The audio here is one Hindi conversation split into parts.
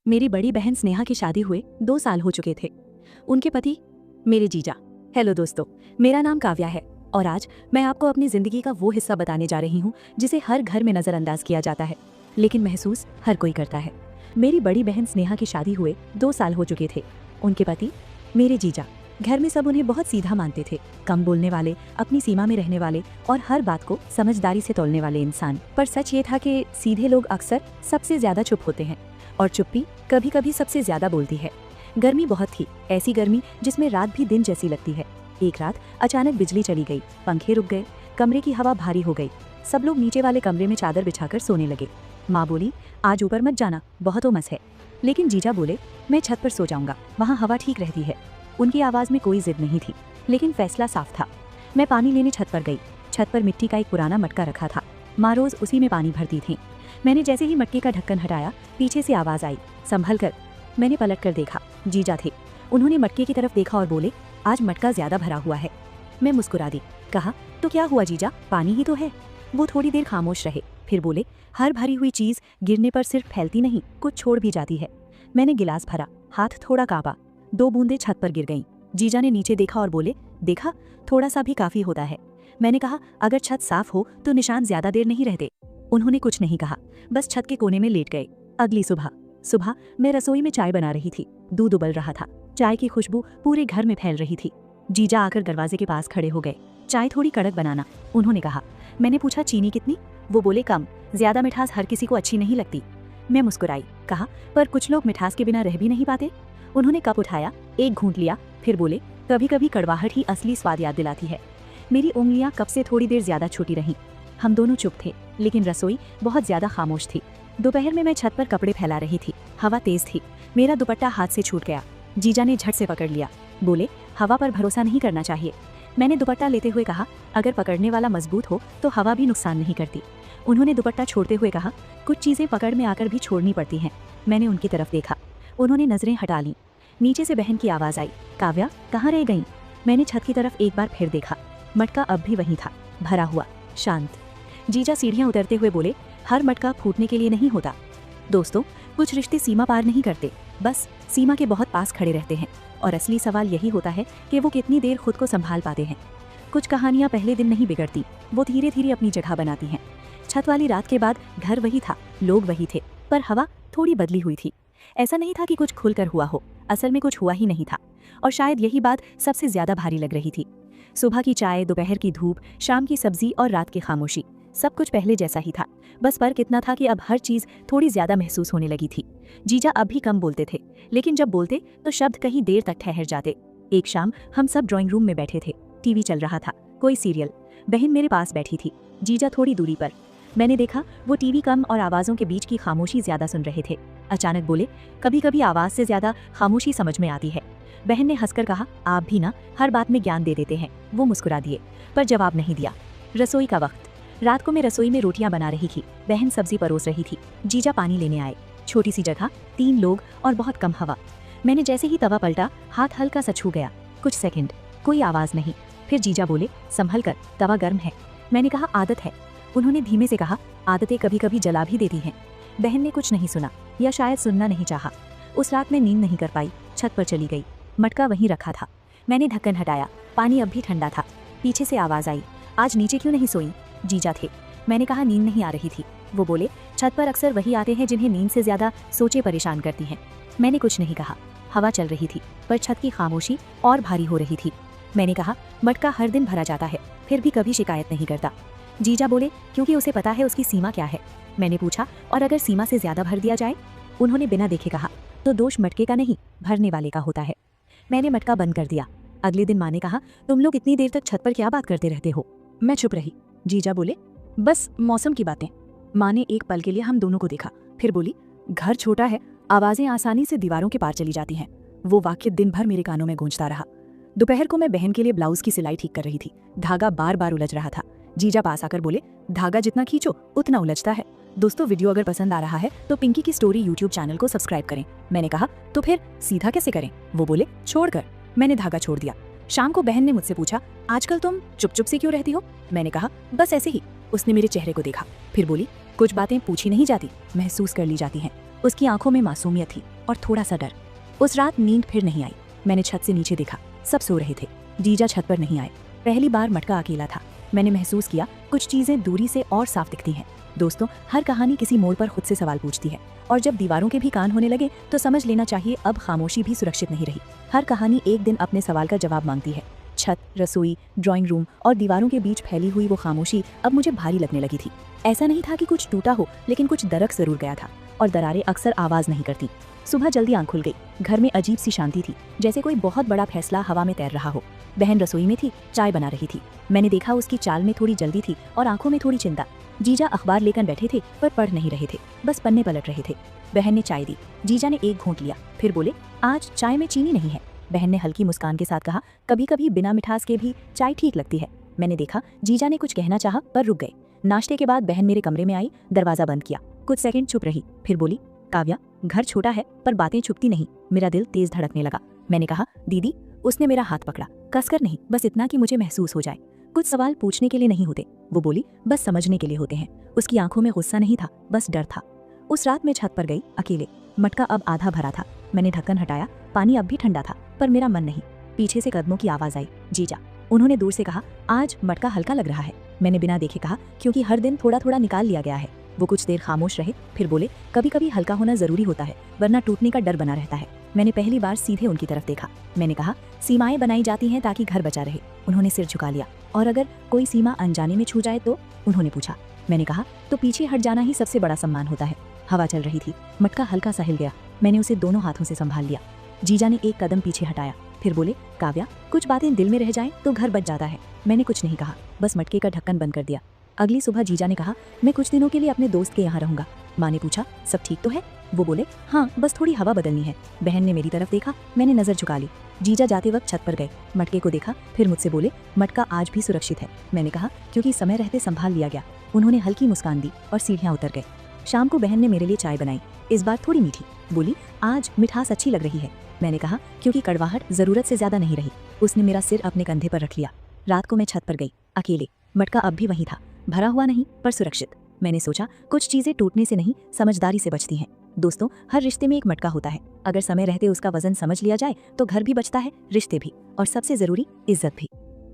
मेरी बड़ी बहन स्नेहा की शादी हुए 2 साल हो चुके थे। उनके पति मेरे जीजा। हेलो दोस्तों, मेरा नाम काव्या है और आज मैं आपको अपनी जिंदगी का वो हिस्सा बताने जा रही हूँ जिसे हर घर में नजरअंदाज किया जाता है, लेकिन महसूस हर कोई करता है। मेरी बड़ी बहन स्नेहा की शादी हुए 2 साल हो चुके थे। उनके पति मेरे जीजा। घर में सब उन्हें बहुत सीधा मानते थे, कम बोलने वाले, अपनी सीमा में रहने वाले और हर बात को समझदारी से तोलने वाले इंसान। पर सच ये था कि सीधे लोग अक्सर सबसे ज्यादा चुप होते हैं और चुप्पी कभी कभी सबसे ज्यादा बोलती है। गर्मी बहुत थी, ऐसी गर्मी जिसमें रात भी दिन जैसी लगती है। एक रात अचानक बिजली चली गई, पंखे रुक गए, कमरे की हवा भारी हो गई। सब लोग नीचे वाले कमरे में चादर बिछाकर सोने लगे। माँ बोली, आज ऊपर मत जाना, बहुत उमस है। लेकिन जीजा बोले, मैं छत पर सो जाऊंगा, वहाँ हवा ठीक रहती है। उनकी आवाज में कोई जिद नहीं थी, लेकिन फैसला साफ था। मैं पानी लेने छत पर गई। छत पर मिट्टी का एक पुराना मटका रखा था, माँ रोज उसी में पानी भरती थी। मैंने जैसे ही मटके का ढक्कन हटाया, पीछे से आवाज आई, संभल कर। मैंने पलट कर देखा, जीजा थे। उन्होंने मटके की तरफ देखा और बोले, आज मटका ज्यादा भरा हुआ है। मैं मुस्कुरा दी, कहा, तो क्या हुआ जीजा, पानी ही तो है। वो थोड़ी देर खामोश रहे, फिर बोले, हर भरी हुई चीज गिरने पर सिर्फ फैलती नहीं, कुछ छोड़ भी जाती है। मैंने गिलास भरा, हाथ थोड़ा कांपा, 2 बूंदें छत पर गिर गईं। जीजा ने नीचे देखा और बोले, देखा, थोड़ा सा भी काफी होता है। मैंने कहा, अगर छत साफ हो तो निशान ज्यादा देर नहीं रहते। उन्होंने कुछ नहीं कहा, बस छत के कोने में लेट गए। अगली सुबह मैं रसोई में चाय बना रही थी। दूध उबल रहा था, चाय की खुशबू पूरे घर में फैल रही थी। जीजा आकर दरवाजे के पास खड़े हो गए। चाय थोड़ी कड़क बनाना, उन्होंने कहा। मैंने पूछा, चीनी कितनी? वो बोले, कम, ज्यादा मिठास हर किसी को अच्छी नहीं लगती। मैं मुस्कुराई, कहा, पर कुछ लोग मिठास के बिना रह भी नहीं पाते। उन्होंने कप उठाया, एक घूंट लिया, फिर बोले, कभी कभी कड़वाहट ही असली स्वाद याद दिलाती है। मेरी उंगलियां कप से थोड़ी देर ज्यादा छोटी रहीं। हम दोनों चुप थे, लेकिन रसोई बहुत ज्यादा खामोश थी। दोपहर में मैं छत पर कपड़े फैला रही थी, हवा तेज थी। मेरा दुपट्टा हाथ से छूट गया। जीजा ने झट से पकड़ लिया, बोले, हवा पर भरोसा नहीं करना चाहिए। मैंने दुपट्टा लेते हुए कहा, अगर पकड़ने वाला मजबूत हो तो हवा भी नुकसान नहीं करती। उन्होंने दुपट्टा छोड़ते हुए कहा, कुछ चीजें पकड़ में आकर भी छोड़नी पड़ती हैं। मैंने उनकी तरफ देखा, उन्होंने नजरें हटा लीं। नीचे से बहन की आवाज आई, काव्या, कहाँ रह गई? मैंने छत की तरफ एक बार फिर देखा, मटका अब भी वहीं था, भरा हुआ, शांत। जीजा सीढ़ियां उतरते हुए बोले, हर मटका फूटने के लिए नहीं होता। दोस्तों, कुछ रिश्ते सीमा पार नहीं करते, बस सीमा के बहुत पास खड़े रहते हैं। और असली सवाल यही होता है कि वो कितनी देर खुद को संभाल पाते हैं। कुछ कहानियां पहले दिन नहीं बिगड़ती, वो धीरे धीरे अपनी जगह बनाती हैं। छत वाली रात के बाद घर वही था, लोग वही थे, पर हवा थोड़ी बदली हुई थी। ऐसा नहीं था कि कुछ खुलकर हुआ हो, असल में कुछ हुआ ही नहीं था। और शायद यही बात सबसे ज्यादा भारी लग रही थी। सुबह की चाय, दोपहर की धूप, शाम की सब्जी और रात की खामोशी, सब कुछ पहले जैसा ही था। बस फर्क इतना था कि अब हर चीज थोड़ी ज्यादा महसूस होने लगी थी। जीजा अब भी कम बोलते थे, लेकिन जब बोलते तो शब्द कहीं देर तक ठहर जाते। एक शाम हम सब ड्राइंग रूम में बैठे थे, टीवी चल रहा था, कोई सीरियल। बहन मेरे पास बैठी थी, जीजा थोड़ी दूरी पर। मैंने देखा वो टीवी कम और आवाजों के बीच की खामोशी ज्यादा सुन रहे थे। अचानक बोले, कभी कभी आवाज से ज्यादा खामोशी समझ में आती है। बहन ने हंसकर कहा, आप भी ना हर बात में ज्ञान दे देते हैं। वो मुस्कुरा दिए, पर जवाब नहीं दिया। रसोई का वक्त। रात को मैं रसोई में रोटियां बना रही थी, बहन सब्जी परोस रही थी, जीजा पानी लेने आए। छोटी सी जगह, 3 लोग और बहुत कम हवा। मैंने जैसे ही तवा पलटा, हाथ हल्का सा छू गया। कुछ सेकंड, कोई आवाज नहीं। फिर जीजा बोले, संभल कर, तवा गर्म है। मैंने कहा, आदत है। उन्होंने धीमे से कहा, आदतें कभी कभी जला भी देती हैं। बहन ने कुछ नहीं सुना, या शायद सुनना नहीं चाहा। उस रात मैं नींद नहीं कर पाई, छत पर चली गई। मटका वहीं रखा था। मैंने ढक्कन हटाया, पानी अब भी ठंडा था। पीछे से आवाज आई, आज नीचे क्यों नहीं सोई? जीजा थे। मैंने कहा, नींद नहीं आ रही थी। वो बोले, छत पर अक्सर वही आते हैं जिन्हें नींद से ज्यादा सोचे परेशान करती हैं। मैंने कुछ नहीं कहा। हवा चल रही थी, पर छत की खामोशी और भारी हो रही थी। मैंने कहा, मटका हर दिन भरा जाता है, फिर भी कभी शिकायत नहीं करता। जीजा बोले, क्योंकि उसे पता है उसकी सीमा क्या है। मैंने पूछा, और अगर सीमा से ज्यादा भर दिया जाए? उन्होंने बिना देखे कहा, तो दोष मटके का नहीं, भरने वाले का होता है। मैंने मटका बंद कर दिया। अगले दिन माँ ने कहा, तुम लोग इतनी देर तक छत पर क्या बात करते रहते हो? मैं चुप रही। जीजा बोले, बस मौसम की बातें। माँ ने एक पल के लिए हम दोनों को देखा, फिर बोली, घर छोटा है, आवाजें आसानी से दीवारों के पार चली जाती हैं। वो वाक्य दिन भर मेरे कानों में गूंजता रहा। दोपहर को मैं बहन के लिए ब्लाउज की सिलाई ठीक कर रही थी, धागा बार बार उलझ रहा था। जीजा पास आकर बोले, धागा जितना खींचो उतना उलझता है। दोस्तों, वीडियो अगर पसंद आ रहा है तो पिंकी की स्टोरी यूट्यूब चैनल को सब्सक्राइब करें। मैंने कहा, तो फिर सीधा कैसे करें? वो बोले, छोड़कर। मैंने धागा छोड़ दिया। शाम को बहन ने मुझसे पूछा, आजकल तुम चुप चुप से क्यों रहती हो? मैंने कहा, बस ऐसे ही। उसने मेरे चेहरे को देखा, फिर बोली, कुछ बातें पूछी नहीं जाती, महसूस कर ली जाती हैं। उसकी आंखों में मासूमियत थी और थोड़ा सा डर। उस रात नींद फिर नहीं आई। मैंने छत से नीचे देखा, सब सो रहे थे। जीजा छत पर नहीं आए। पहली बार मटका अकेला था। मैंने महसूस किया कुछ चीजें दूरी से और साफ दिखती हैं। दोस्तों, हर कहानी किसी मोड़ पर खुद से सवाल पूछती है, और जब दीवारों के भी कान होने लगे तो समझ लेना चाहिए अब खामोशी भी सुरक्षित नहीं रही। हर कहानी एक दिन अपने सवाल का जवाब मांगती है। छत, रसोई, ड्राइंग रूम और दीवारों के बीच फैली हुई वो खामोशी अब मुझे भारी लगने लगी थी। ऐसा नहीं था कि कुछ टूटा हो, लेकिन कुछ दरक जरूर गया था, और दरारें अक्सर आवाज नहीं करती। सुबह जल्दी आंख खुल गई। घर में अजीब सी शांति थी, जैसे कोई बहुत बड़ा फैसला हवा में तैर रहा हो। बहन रसोई में थी, चाय बना रही थी। मैंने देखा उसकी चाल में थोड़ी जल्दी थी और आंखों में थोड़ी चिंता। जीजा अखबार लेकर बैठे थे, पर पढ़ नहीं रहे थे, बस पन्ने पलट रहे थे। बहन ने चाय दी। जीजा ने एक घूंट लिया, फिर बोले, आज चाय में चीनी नहीं है। बहन ने हल्की मुस्कान के साथ कहा, कभी कभी बिना मिठास के भी चाय ठीक लगती है। मैंने देखा जीजा ने कुछ कहना चाहा, पर रुक गए। नाश्ते के बाद बहन मेरे कमरे में आई, दरवाजा बंद किया। कुछ सेकंड चुप रही, फिर बोली, काव्या, घर छोटा है पर बातें छुपती नहीं। मेरा दिल तेज धड़कने लगा। मैंने कहा, दीदी। उसने मेरा हाथ पकड़ा, कसकर नहीं, बस इतना कि मुझे महसूस हो जाए। कुछ सवाल पूछने के लिए नहीं होते, वो बोली, बस समझने के लिए होते हैं। उसकी आंखों में गुस्सा नहीं था, बस डर था। उस रात मैं छत पर गई, अकेले। मटका अब आधा भरा था। मैंने ढक्कन हटाया, पानी अब भी ठंडा था, पर मेरा मन नहीं। पीछे से कदमों की आवाज आई, जीजा। उन्होंने दूर से कहा, आज मटका हल्का लग रहा है। मैंने बिना देखे कहा, क्योंकि हर दिन थोड़ा थोड़ा निकाल लिया गया है। वो कुछ देर खामोश रहे, फिर बोले, कभी कभी हल्का होना जरूरी होता है, वरना टूटने का डर बना रहता है। मैंने पहली बार सीधे उनकी तरफ देखा। मैंने कहा, सीमाएं बनाई जाती हैं ताकि घर बचा रहे। उन्होंने सिर झुका लिया। और अगर कोई सीमा अनजाने में छू जाए तो? उन्होंने पूछा। मैंने कहा, तो पीछे हट जाना ही सबसे बड़ा सम्मान होता है। हवा चल रही थी, मटका हल्का सा हिल गया। मैंने उसे दोनों हाथों से संभाल लिया। जीजा ने एक कदम पीछे हटाया, फिर बोले, काव्या, कुछ बातें दिल में रह जाएं तो घर बच जाता है। मैंने कुछ नहीं कहा, बस मटके का ढक्कन बंद कर दिया। अगली सुबह जीजा ने कहा, मैं कुछ दिनों के लिए अपने दोस्त के यहाँ रहूंगा। माँ ने पूछा, सब ठीक तो है? वो बोले, हाँ, बस थोड़ी हवा बदलनी है। बहन ने मेरी तरफ देखा, मैंने नजर झुका ली। जीजा जाते वक्त छत पर गए, मटके को देखा, फिर मुझसे बोले, मटका आज भी सुरक्षित है। मैंने कहा, क्योंकि समय रहते संभाल लिया गया। उन्होंने हल्की मुस्कान दी और सीढ़ियाँ उतर गए। शाम को बहन ने मेरे लिए चाय बनाई, इस बार थोड़ी मीठी। बोली, आज मिठास अच्छी लग रही है। मैंने कहा, क्योंकि कड़वाहट जरूरत से ज्यादा नहीं रही। उसने मेरा सिर अपने कंधे पर रख लिया। रात को मैं छत पर गई, अकेले। मटका अब भी वहीं था, भरा हुआ नहीं पर सुरक्षित। मैंने सोचा, कुछ चीजें टूटने से नहीं, समझदारी से बचती हैं। दोस्तों, हर रिश्ते में एक मटका होता है। अगर समय रहते उसका वजन समझ लिया जाए तो घर भी बचता है, रिश्ते भी, और सबसे जरूरी, इज्जत भी।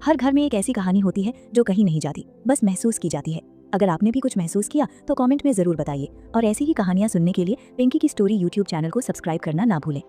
हर घर में एक ऐसी कहानी होती है जो कहीं नहीं जाती, बस महसूस की जाती है। अगर आपने भी कुछ महसूस किया तो कमेंट में जरूर बताइए, और ऐसी ही कहानियां सुनने के लिए पिंकी की स्टोरी यूट्यूब चैनल को सब्सक्राइब करना ना भूलें।